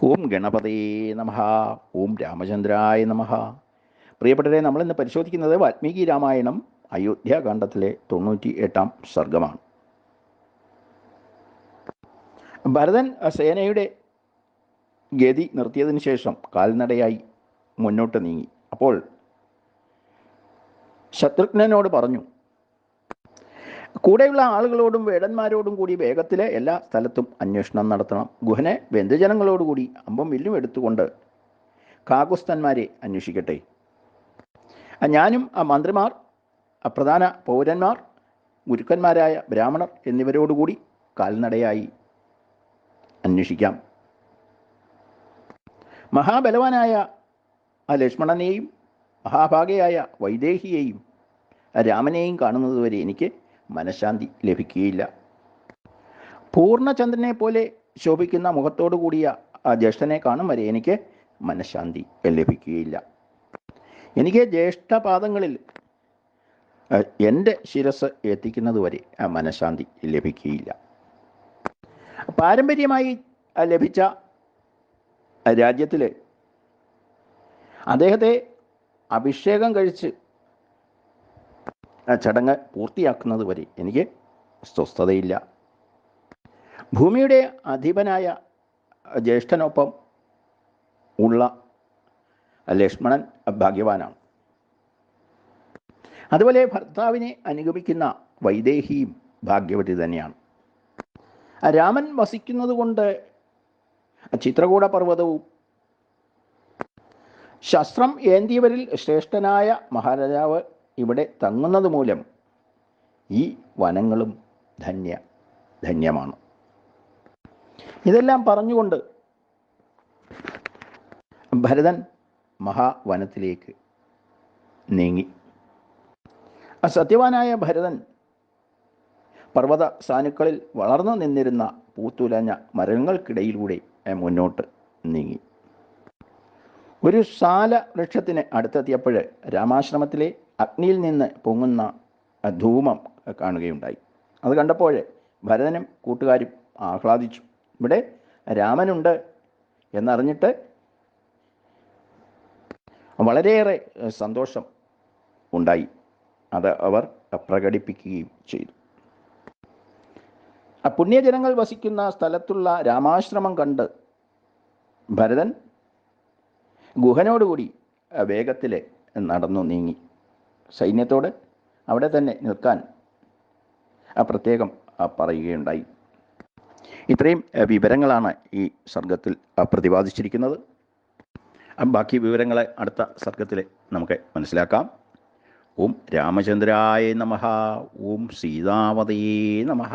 ഓം ഗണപതേ നമഃ. ഓം രാമചന്ദ്രായ നമഃ. പ്രിയപ്പെട്ടവരെ, നമ്മളിന്ന് പരിശോധിക്കുന്നത് വാൽമീകി രാമായണം അയോധ്യാകാന്ഡത്തിലെ 98-ാം സർഗമാണ്. ഭരതൻ സേനയുടെ ഗതി നിർത്തിയതിനു ശേഷം കാൽനടയായി മുന്നോട്ട് നീങ്ങി. അപ്പോൾ ശത്രുഘ്നനോട് പറഞ്ഞു, കൂടെയുള്ള ആളുകളോടും വേടന്മാരോടും കൂടി വേഗത്തിലെ എല്ലാ സ്ഥലത്തും അന്വേഷണം നടത്തണം. ഗുഹനെ ബന്ധുജനങ്ങളോടുകൂടി അമ്പും വില്ലും എടുത്തുകൊണ്ട് കാകുസ്ഥന്മാരെ അന്വേഷിക്കട്ടെ. ഞാനും മന്ത്രിമാർ, പ്രധാന പൗരന്മാർ, ഗുരുക്കന്മാരായ ബ്രാഹ്മണർ എന്നിവരോടുകൂടി കാൽനടയായി അന്വേഷിക്കാം. മഹാബലവാനായ ലക്ഷ്മണനെയും മഹാഭാഗയായ വൈദേഹിയെയും രാമനെയും കാണുന്നതുവരെ എനിക്ക് മനഃശാന്തി ലഭിക്കുകയില്ല. പൂർണ്ണചന്ദ്രനെ പോലെ ശോഭിക്കുന്ന മുഖത്തോടു കൂടിയ ജ്യേഷ്ഠനെ കാണും വരെ എനിക്ക് മനഃശാന്തി ലഭിക്കുകയില്ല. എനിക്ക് ജ്യേഷ്ഠപാദങ്ങളിൽ എൻ്റെ ശിരസ് എത്തിക്കുന്നതുവരെ മനഃശാന്തി ലഭിക്കുകയില്ല. പാരമ്പര്യമായി ലഭിച്ച രാജ്യത്തിൽ അദ്ദേഹത്തെ അഭിഷേകം കഴിച്ച് ചടങ്ങ് പൂർത്തിയാക്കുന്നത് വരെ എനിക്ക് സ്വസ്ഥതയില്ല. ഭൂമിയുടെ അധിപനായ ജ്യേഷ്ഠനൊപ്പം ഉള്ള ലക്ഷ്മണൻ ഭാഗ്യവാനാണ്. അതുപോലെ ഭർത്താവിനെ അനുഗമിക്കുന്ന വൈദേഹിയും ഭാഗ്യവതി തന്നെയാണ്. രാമൻ വസിക്കുന്നത് കൊണ്ട് ചിത്രകൂട പർവ്വതവും ശസ്ത്രം ഏന്തിയവരിൽ ശ്രേഷ്ഠനായ മഹാരാജാവ് ഇവിടെ തങ്ങുന്നത് മൂലം ഈ വനങ്ങളും ധന്യമാണ്. ഇതെല്ലാം പറഞ്ഞുകൊണ്ട് ഭരതൻ മഹാവനത്തിലേക്ക് നീങ്ങി. സത്യവാനായ ഭരതൻ പർവ്വത സാനുക്കളിൽ വളർന്നു നിന്നിരുന്ന പൂത്തുലഞ്ഞ മരങ്ങൾക്കിടയിലൂടെ മുന്നോട്ട് നീങ്ങി. ഒരു സാല വൃക്ഷത്തിന് അടുത്തെത്തിയപ്പോൾ രാമാശ്രമത്തിലെ അഗ്നിയിൽ നിന്ന് പൊങ്ങുന്ന ധൂമം കാണുകയുണ്ടായി. അത് കണ്ടപ്പോൾ ഭരതനും കൂട്ടുകാരും ആഹ്ലാദിച്ചു. ഇവിടെ രാമനുണ്ട് എന്നറിഞ്ഞിട്ട് വളരെയേറെ സന്തോഷം ഉണ്ടായി. അത് അവർ പ്രകടിപ്പിക്കുകയും ചെയ്തു. പുണ്യജനങ്ങൾ വസിക്കുന്ന സ്ഥലത്തുള്ള രാമാശ്രമം കണ്ട് ഭരതൻ ഗുഹനോടുകൂടി വേഗത്തിൽ നടന്നു നീങ്ങി. സൈന്യത്തോട് അവിടെ തന്നെ നിൽക്കാൻ പ്രത്യേകം പറയുകയുണ്ടായി. ഇത്രയും വിവരങ്ങളാണ് ഈ സർഗത്തിൽ പ്രതിപാദിച്ചിരിക്കുന്നത്. ബാക്കി വിവരങ്ങളെ അടുത്ത സർഗത്തിൽ നമുക്ക് മനസ്സിലാക്കാം. ഓം രാമചന്ദ്രായ നമഃ. ഓം സീതാവതയേ നമഃ.